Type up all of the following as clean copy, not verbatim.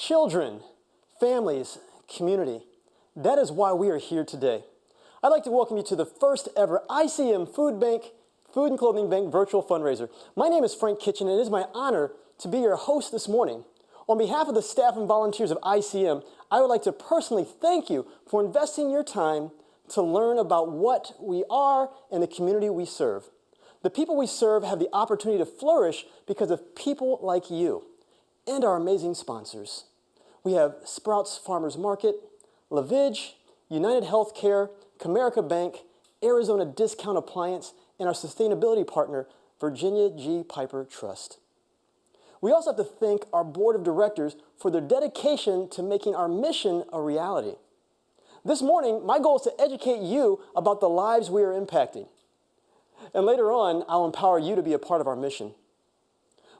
Children, families, community. That is why we are here today. I'd like to welcome you to the first ever ICM Food and Clothing Bank virtual fundraiser. My name is Frank Kitchen, and it is my honor to be your host this morning. On behalf of the staff and volunteers of ICM, I would like to personally thank you for investing your time to learn about what we are and the community we serve. The people we serve have the opportunity to flourish because of people like you and our amazing sponsors. We have Sprouts Farmers Market, LaVidge, United Healthcare, Comerica Bank, Arizona Discount Appliance, and our sustainability partner, Virginia G. Piper Trust. We also have to thank our board of directors for their dedication to making our mission a reality. This morning, my goal is to educate you about the lives we are impacting. And later on, I'll empower you to be a part of our mission.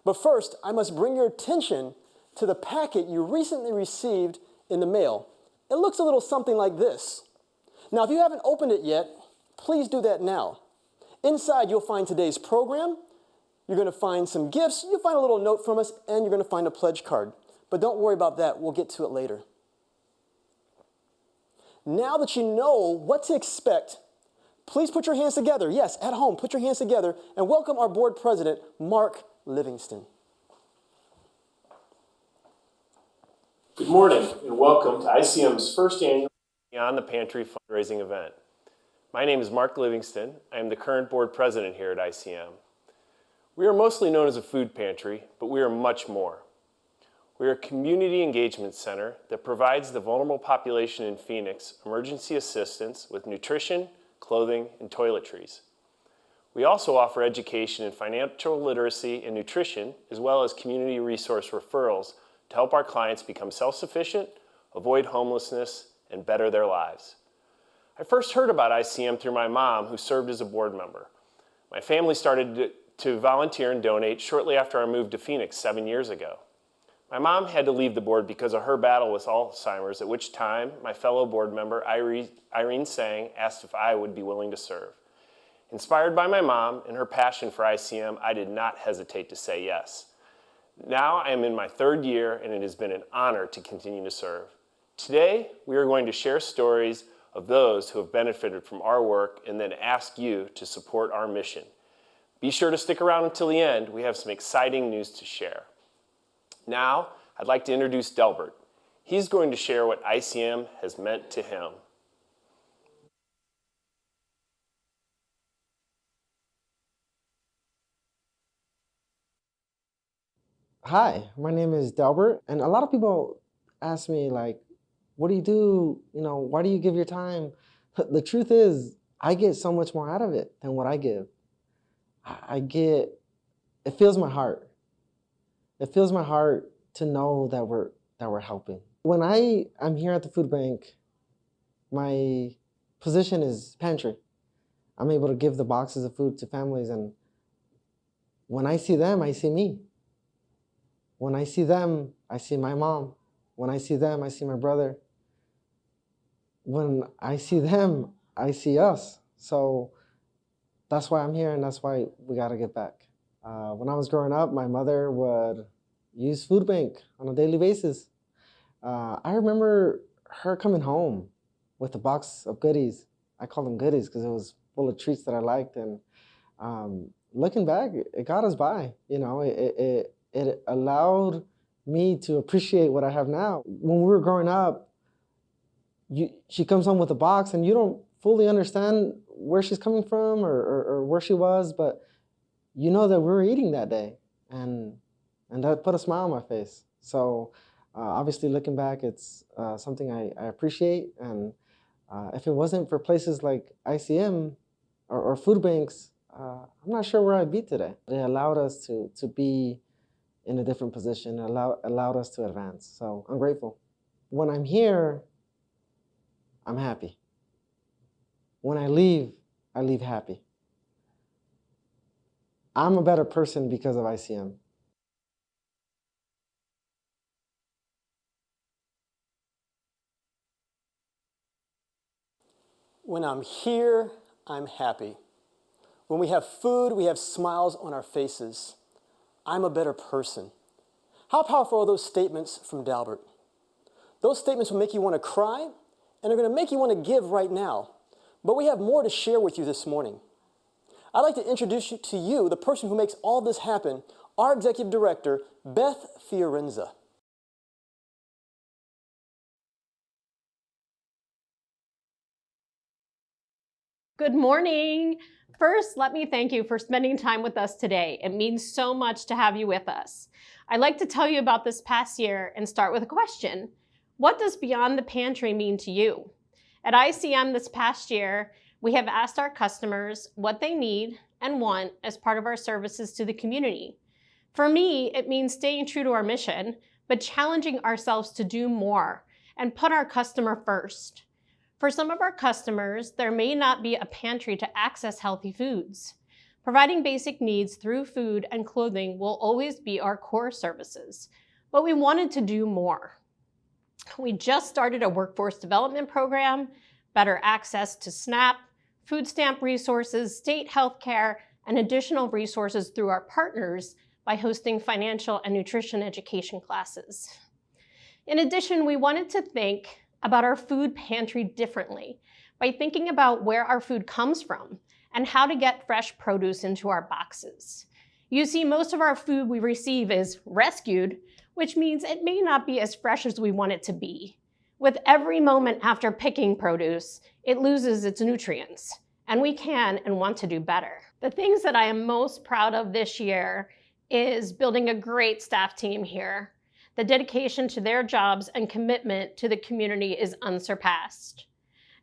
But first, I must bring your attention to the packet you recently received in the mail. It looks a little something like this. Now, if you haven't opened it yet, please do that now. Inside, you'll find today's program. You're going to find some gifts. You'll find a little note from us, and you're going to find a pledge card. But don't worry about that. We'll get to it later. Now that you know what to expect, please put your hands together. Yes, at home, put your hands together and welcome our board president, Mark Livingston. Good morning and welcome to ICM's first annual Beyond the Pantry fundraising event. My name is Mark Livingston. I am the current board president here at ICM. We are mostly known as a food pantry, but we are much more. We are a community engagement center that provides the vulnerable population in Phoenix emergency assistance with nutrition, clothing, and toiletries. We also offer education in financial literacy and nutrition, as well as community resource referrals to help our clients become self-sufficient, avoid homelessness, and better their lives. I first heard about ICM through my mom, who served as a board member. My family started to volunteer and donate shortly after I moved to Phoenix 7 years ago. My mom had to leave the board because of her battle with Alzheimer's, at which time my fellow board member, Irene Sang, asked if I would be willing to serve. Inspired by my mom and her passion for ICM, I did not hesitate to say yes. Now I am in my third year, and it has been an honor to continue to serve. Today, we are going to share stories of those who have benefited from our work and then ask you to support our mission. Be sure to stick around until the end. We have some exciting news to share. Now, I'd like to introduce Delbert. He's going to share what ICM has meant to him. Hi, my name is Delbert, and a lot of people ask me, like, what do you do? Why do you give your time? The truth is, I get so much more out of it than what I give. It fills my heart. It fills my heart to know that we're helping. When I'm here at the food bank, my position is pantry. I'm able to give the boxes of food to families, and when I see them, I see me. When I see them, I see my mom. When I see them, I see my brother. When I see them, I see us. So that's why I'm here, and that's why we got to get back. When I was growing up, my mother would use food bank on a daily basis. I remember her coming home with a box of goodies. I call them goodies because it was full of treats that I liked. And looking back, it got us by. It allowed me to appreciate what I have now. When we were growing up, she comes home with a box, and you don't fully understand where she's coming from or where she was, but you know that we were eating that day, and that put a smile on my face. So obviously, looking back, it's something I appreciate, and if it wasn't for places like ICM or food banks, I'm not sure where I'd be today. It allowed us to be in a different position, allowed us to advance. So I'm grateful. When I'm here, I'm happy. When I leave happy. I'm a better person because of ICM. When I'm here, I'm happy. When we have food, we have smiles on our faces. I'm a better person. How powerful are those statements from Dalbert? Those statements will make you want to cry, and they're going to make you want to give right now. But we have more to share with you this morning. I'd like to introduce you to you, the person who makes all this happen, our Executive Director, Beth Fiorenza. Good morning. First, let me thank you for spending time with us today. It means so much to have you with us. I'd like to tell you about this past year and start with a question. What does Beyond the Pantry mean to you? At ICM this past year, we have asked our customers what they need and want as part of our services to the community. For me, it means staying true to our mission, but challenging ourselves to do more and put our customer first. For some of our customers, there may not be a pantry to access healthy foods. Providing basic needs through food and clothing will always be our core services, but we wanted to do more. We just started a workforce development program, better access to SNAP, food stamp resources, state health care, and additional resources through our partners by hosting financial and nutrition education classes. In addition, we wanted to think about our food pantry differently by thinking about where our food comes from and how to get fresh produce into our boxes. You see, most of our food we receive is rescued, which means it may not be as fresh as we want it to be. With every moment after picking produce, it loses its nutrients, and we can and want to do better. The things that I am most proud of this year is building a great staff team here. The dedication to their jobs and commitment to the community is unsurpassed.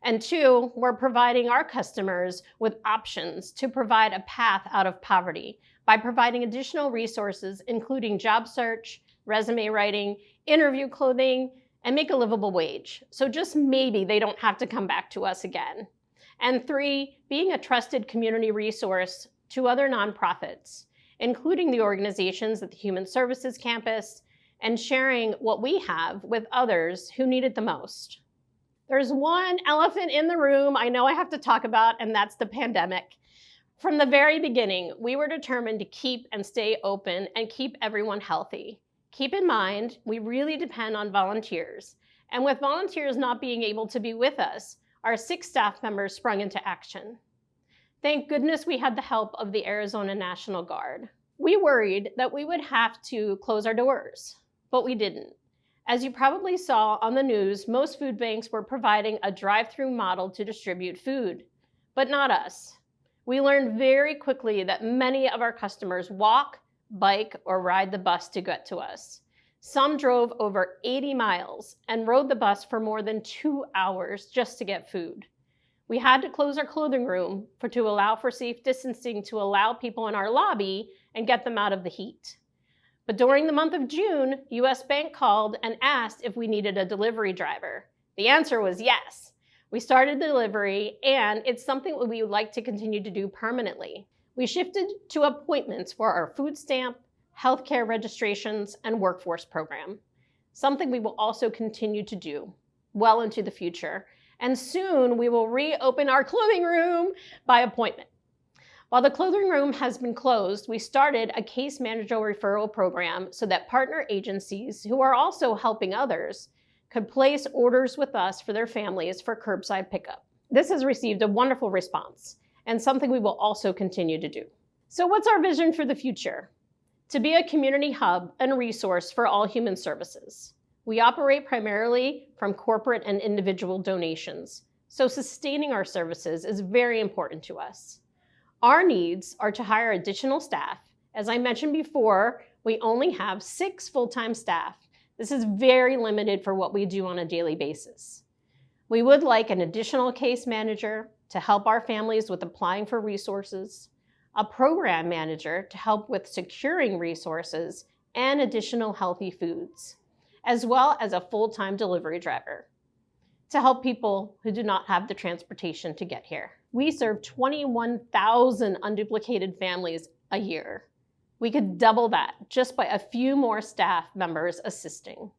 And two, we're providing our customers with options to provide a path out of poverty by providing additional resources, including job search, resume writing, interview clothing, and make a livable wage. So just maybe they don't have to come back to us again. And three, being a trusted community resource to other nonprofits, including the organizations at the Human Services Campus, and sharing what we have with others who need it the most. There's one elephant in the room I know I have to talk about, and that's the pandemic. From the very beginning, we were determined to keep and stay open and keep everyone healthy. Keep in mind, we really depend on volunteers. And with volunteers not being able to be with us, our 6 staff members sprung into action. Thank goodness we had the help of the Arizona National Guard. We worried that we would have to close our doors, but we didn't. As you probably saw on the news, most food banks were providing a drive-through model to distribute food, but not us. We learned very quickly that many of our customers walk, bike, or ride the bus to get to us. Some drove over 80 miles and rode the bus for more than 2 hours just to get food. We had to close our clothing room to allow for safe distancing to allow people in our lobby and get them out of the heat. But during the month of June, US Bank called and asked if we needed a delivery driver. The answer was yes. We started delivery, and it's something we would like to continue to do permanently. We shifted to appointments for our food stamp, healthcare registrations, and workforce program, something we will also continue to do well into the future. And soon we will reopen our clothing room by appointment. While the clothing room has been closed, we started a case manager referral program so that partner agencies who are also helping others could place orders with us for their families for curbside pickup. This has received a wonderful response and something we will also continue to do. So what's our vision for the future? To be a community hub and resource for all human services. We operate primarily from corporate and individual donations, so sustaining our services is very important to us. Our needs are to hire additional staff. As I mentioned before, we only have 6 full-time staff. This is very limited for what we do on a daily basis. We would like an additional case manager to help our families with applying for resources, a program manager to help with securing resources and additional healthy foods, as well as a full-time delivery driver to help people who do not have the transportation to get here. We serve 21,000 unduplicated families a year. We could double that just by a few more staff members assisting.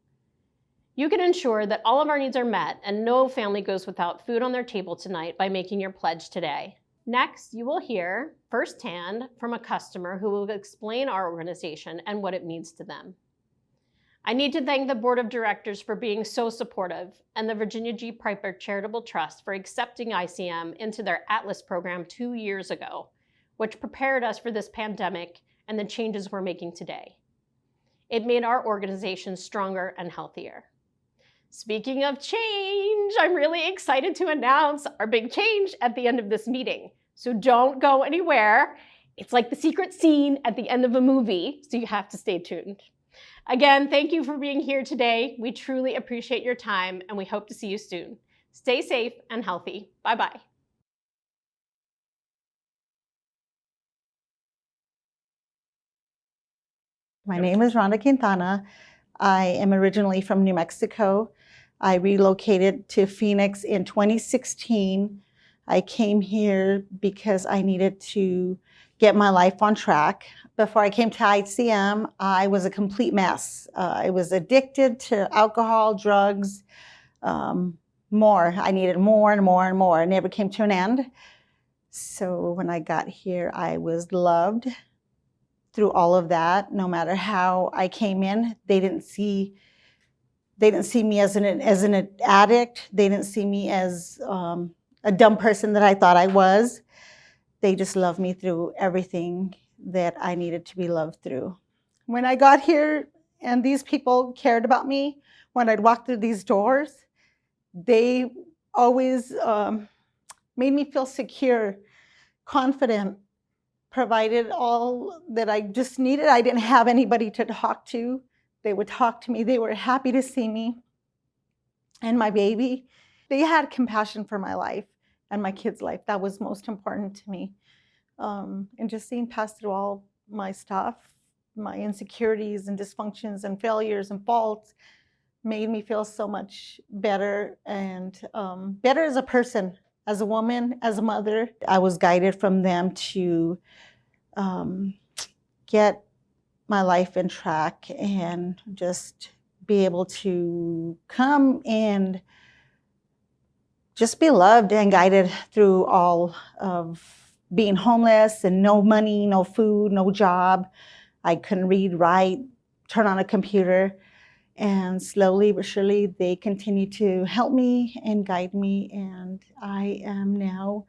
You can ensure that all of our needs are met and no family goes without food on their table tonight by making your pledge today. Next, you will hear firsthand from a customer who will explain our organization and what it means to them. I need to thank the Board of Directors for being so supportive and the Virginia G. Piper Charitable Trust for accepting ICM into their Atlas program 2 years ago, which prepared us for this pandemic and the changes we're making today. It made our organization stronger and healthier. Speaking of change, I'm really excited to announce our big change at the end of this meeting. So don't go anywhere. It's like the secret scene at the end of a movie, so you have to stay tuned. Again, thank you for being here today. We truly appreciate your time, and we hope to see you soon. Stay safe and healthy. Bye-bye. My name is Rhonda Quintana. I am originally from New Mexico. I relocated to Phoenix in 2016. I came here because I needed to get my life on track. Before I came to ICM, I was a complete mess. I was addicted to alcohol, drugs, more. I needed more and more and more. It never came to an end. So when I got here, I was loved through all of that. No matter how I came in, they didn't see me as an addict. They didn't see me as a dumb person that I thought I was. They just loved me through everything that I needed to be loved through. When I got here and these people cared about me, when I'd walk through these doors, they always made me feel secure, confident, provided all that I just needed. I didn't have anybody to talk to. They would talk to me. They were happy to see me and my baby. They had compassion for my life and my kids' life. That was most important to me. And just seeing past through all my stuff, my insecurities and dysfunctions and failures and faults made me feel so much better and better as a person, as a woman, as a mother. I was guided from them to get my life in track and just be able to come and just be loved and guided through all of being homeless and no money, no food, no job. I couldn't read, write, turn on a computer. And slowly but surely, they continue to help me and guide me. And I am now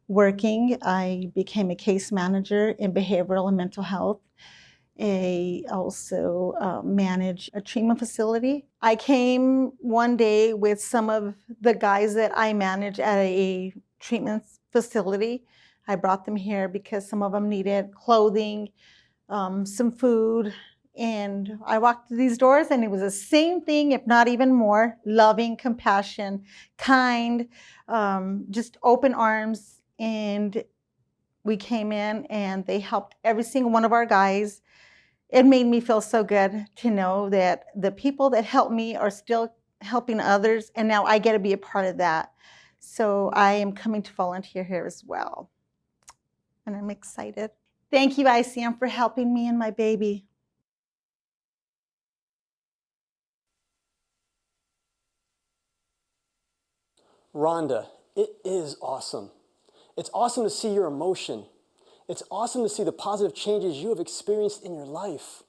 working. I became a case manager in behavioral and mental health. I also manage a treatment facility. I came one day with some of the guys that I manage at a treatment facility. I brought them here because some of them needed clothing, some food, and I walked through these doors and it was the same thing, if not even more, loving, compassion, kind, just open arms. And we came in and they helped every single one of our guys. It made me feel so good to know that the people that helped me are still helping others, and now I get to be a part of that. So I am coming to volunteer here as well, and I'm excited. Thank you, ICM, for helping me and my baby. Rhonda, it is awesome. It's awesome to see your emotion. It's awesome to see the positive changes you have experienced in your life.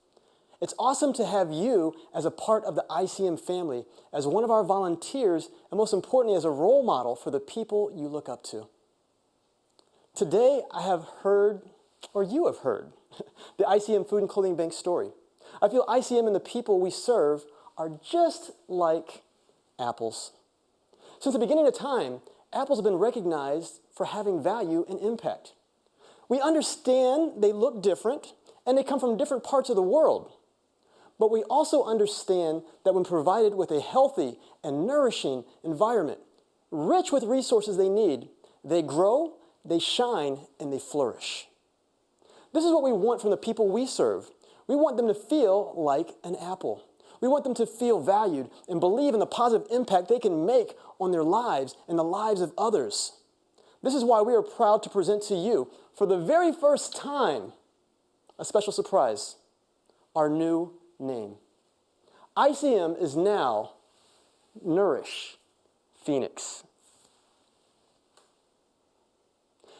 It's awesome to have you as a part of the ICM family, as one of our volunteers, and most importantly, as a role model for the people you look up to. Today, I have heard, or you have heard, the ICM Food and Clothing Bank story. I feel ICM and the people we serve are just like apples. Since the beginning of time, apples have been recognized for having value and impact. We understand they look different and they come from different parts of the world. But we also understand that when provided with a healthy and nourishing environment, rich with resources they need, they grow, they shine, and they flourish. This is what we want from the people we serve. We want them to feel like an apple. We want them to feel valued and believe in the positive impact they can make on their lives and the lives of others. This is why we are proud to present to you, for the very first time, a special surprise, our new name. ICM is now Nourish Phoenix.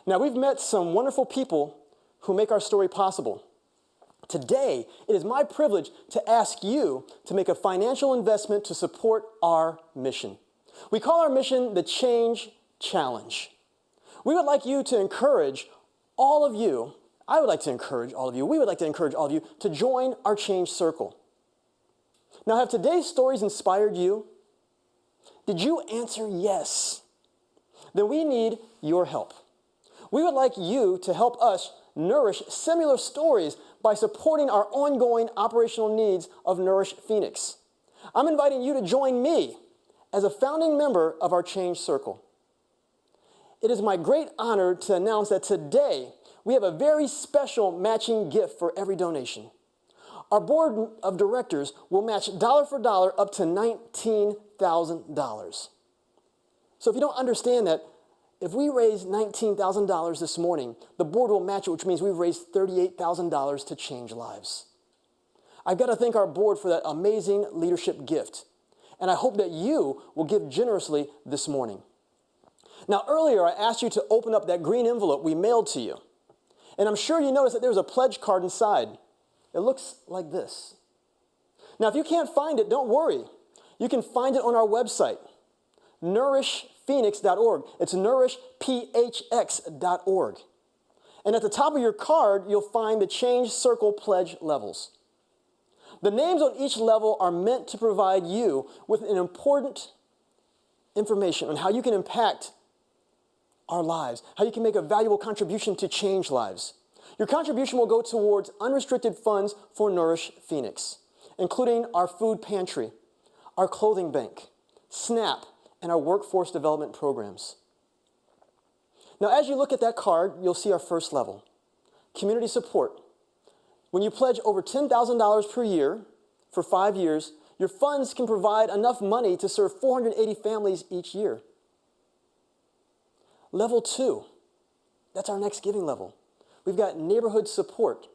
Now, we've met some wonderful people who make our story possible. Today, it is my privilege to ask you to make a financial investment to support our mission. We call our mission the Change Challenge. We would like you to encourage all of you, I would like to encourage all of you, we would like to encourage all of you to join our Change Circle. Now, have today's stories inspired you? Did you answer yes? Then we need your help. We would like you to help us nourish similar stories by supporting our ongoing operational needs of Nourish Phoenix. I'm inviting you to join me as a founding member of our Change Circle. It is my great honor to announce that today we have a very special matching gift for every donation. Our board of directors will match dollar for dollar up to $19,000. So if you don't understand that, if we raise $19,000 this morning, the board will match it, which means we've raised $38,000 to change lives. I've got to thank our board for that amazing leadership gift, and I hope that you will give generously this morning. Now, earlier I asked you to open up that green envelope we mailed to you, and I'm sure you noticed that there's a pledge card inside. It looks like this. Now, if you can't find it, don't worry. You can find it on our website, nourishphoenix.org. It's nourishphx.org. And at the top of your card, you'll find the Change Circle pledge levels. The names on each level are meant to provide you with an important information on how you can impact our lives, how you can make a valuable contribution to change lives. Your contribution will go towards unrestricted funds for Nourish Phoenix, including our food pantry, our clothing bank, SNAP, and our workforce development programs. Now, as you look at that card, you'll see our first level, community support. When you pledge over $10,000 per year for 5 years, your funds can provide enough money to serve 480 families each year. Level 2, that's our next giving level. We've got neighborhood support.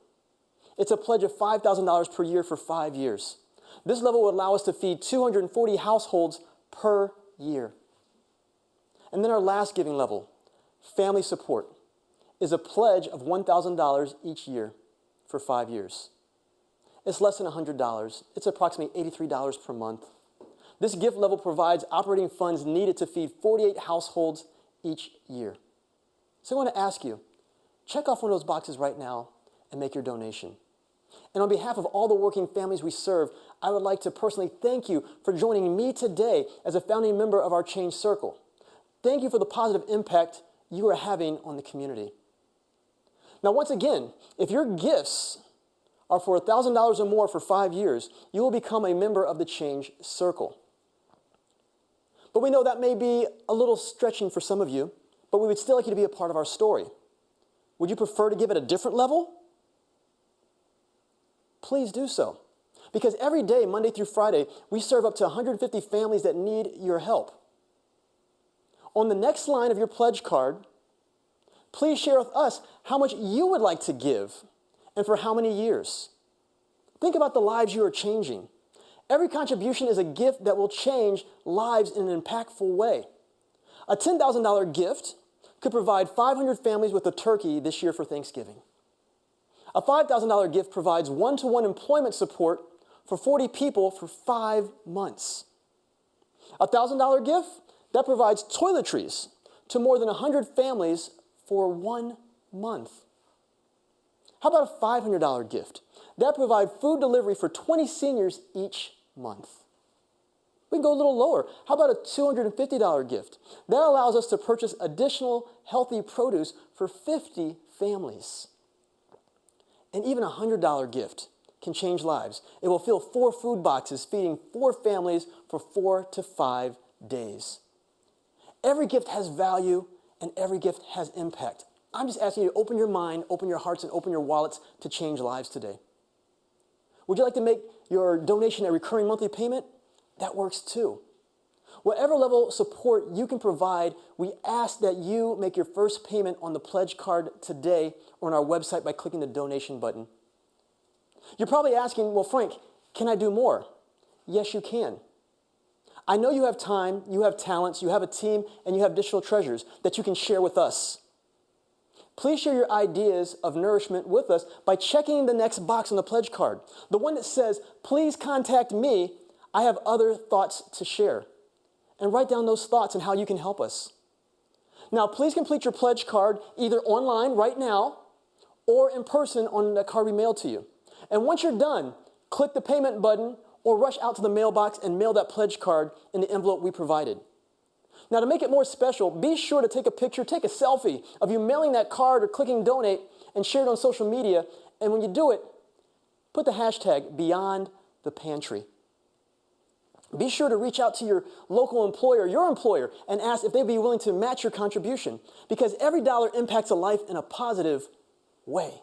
It's a pledge of $5,000 per year for 5 years. This level would allow us to feed 240 households per year. And then our last giving level, family support, is a pledge of $1,000 each year for 5 years. It's less than $100. It's approximately $83 per month. This gift level provides operating funds needed to feed 48 households each year. So I want to ask you, check off one of those boxes right now and make your donation. And on behalf of all the working families we serve, I would like to personally thank you for joining me today as a founding member of our Change Circle. Thank you for the positive impact you are having on the community. Now, once again, if your gifts are for $1,000 or more for 5 years, you will become a member of the Change Circle. But we know that may be a little stretching for some of you, but we would still like you to be a part of our story. Would you prefer to give at a different level? Please do so. Because every day, Monday through Friday, we serve up to 150 families that need your help. On the next line of your pledge card, please share with us how much you would like to give and for how many years. Think about the lives you are changing. Every contribution is a gift that will change lives in an impactful way. A $10,000 gift could provide 500 families with a turkey this year for Thanksgiving. A $5,000 gift provides one-to-one employment support for 40 people for 5 months. A $1,000 gift, that provides toiletries to more than 100 families for 1 month. How about a $500 gift? That provides food delivery for 20 seniors each month. We can go a little lower. How about a $250 gift? That allows us to purchase additional healthy produce for 50 families. And even a $100 gift can change lives. It will fill 4 food boxes, feeding 4 families for 4 to 5 days. Every gift has value, and every gift has impact. I'm just asking you to open your mind, open your hearts, and open your wallets to change lives today. Would you like to make your donation a recurring monthly payment? That works too. Whatever level of support you can provide, we ask that you make your first payment on the pledge card today or on our website by clicking the donation button. You're probably asking, well, Frank, can I do more? Yes, you can. I know you have time, you have talents, you have a team, and you have additional treasures that you can share with us. Please share your ideas of nourishment with us by checking the next box on the pledge card, the one that says, please contact me, I have other thoughts to share. And write down those thoughts and how you can help us. Now, please complete your pledge card either online right now or in person on the card we mailed to you. And once you're done, click the payment button or rush out to the mailbox and mail that pledge card in the envelope we provided. Now, to make it more special, be sure to take a picture, take a selfie of you mailing that card or clicking donate and share it on social media. And when you do it, put the hashtag #BeyondThePantry. Be sure to reach out to your local employer, your employer, and ask if they'd be willing to match your contribution, because every dollar impacts a life in a positive way.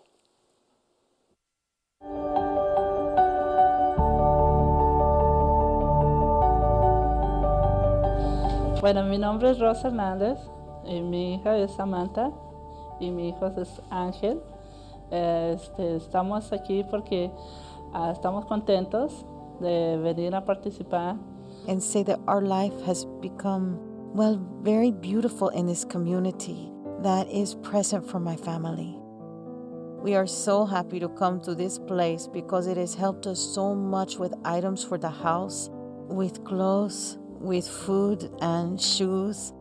Bueno, mi nombre es Rosa Hernández y mi hija es Samantha y mi hijo es Ángel. Estamos aquí porque estamos contentos de venir a participar. And say that our life has become, well, very beautiful in this community that is present for my family. We are so happy to come to this place because it has helped us so much with items for the house, with clothes, with food and shoes,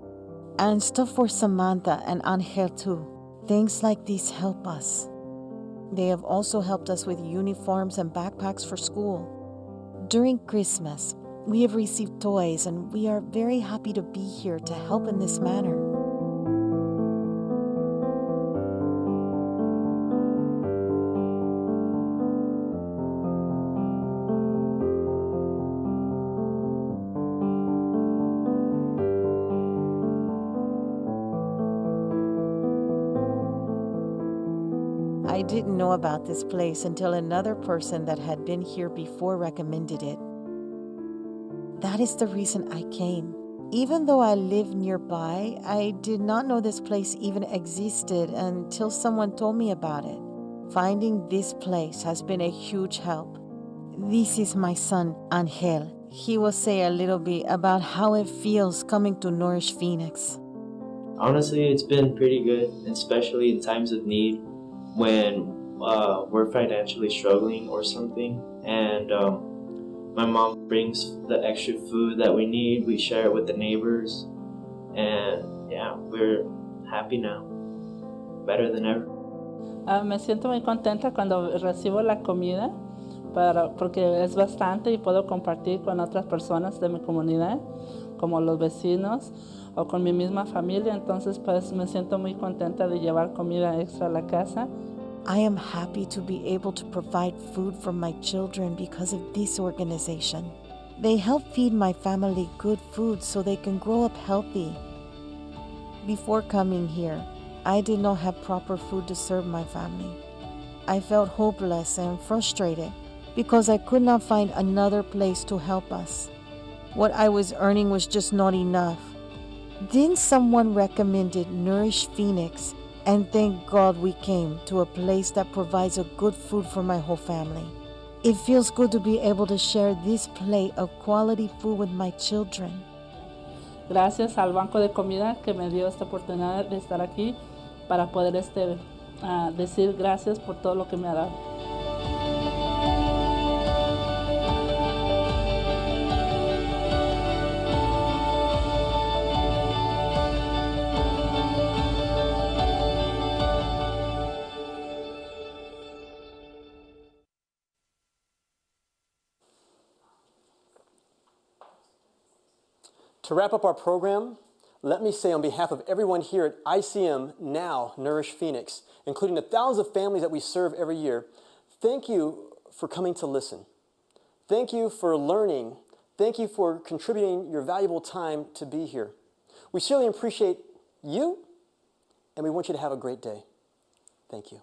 and stuff for Samantha and Angel too. Things like these help us. They have also helped us with uniforms and backpacks for school. During Christmas, we have received toys, and we are very happy to be here to help in this manner. I didn't know about this place until another person that had been here before recommended it. That is the reason I came. Even though I live nearby, I did not know this place even existed until someone told me about it. Finding this place has been a huge help. This is my son, Angel. He will say a little bit about how it feels coming to Nourish Phoenix. Honestly, it's been pretty good, especially in times of need when we're financially struggling or something. And my mom brings the extra food that we need. We share it with the neighbors. And yeah, we're happy now. Better than ever. Me siento muy contenta cuando recibo la comida porque es bastante y puedo compartir con otras personas de mi comunidad, como los vecinos o con mi misma familia. Entonces, pues me siento muy contenta de llevar comida extra a la casa. I am happy to be able to provide food for my children because of this organization. They help feed my family good food so they can grow up healthy. Before coming here, I did not have proper food to serve my family. I felt hopeless and frustrated because I could not find another place to help us. What I was earning was just not enough. Then someone recommended Nourish Phoenix, and thank God we came to a place that provides a good food for my whole family. It feels good to be able to share this plate of quality food with my children. Gracias al Banco de Comida que me dio esta oportunidad de estar aquí para poder decir gracias por todo lo que me ha dado. To wrap up our program, let me say on behalf of everyone here at ICM, now Nourish Phoenix, including the thousands of families that we serve every year, thank you for coming to listen. Thank you for learning. Thank you for contributing your valuable time to be here. We certainly appreciate you, and we want you to have a great day. Thank you.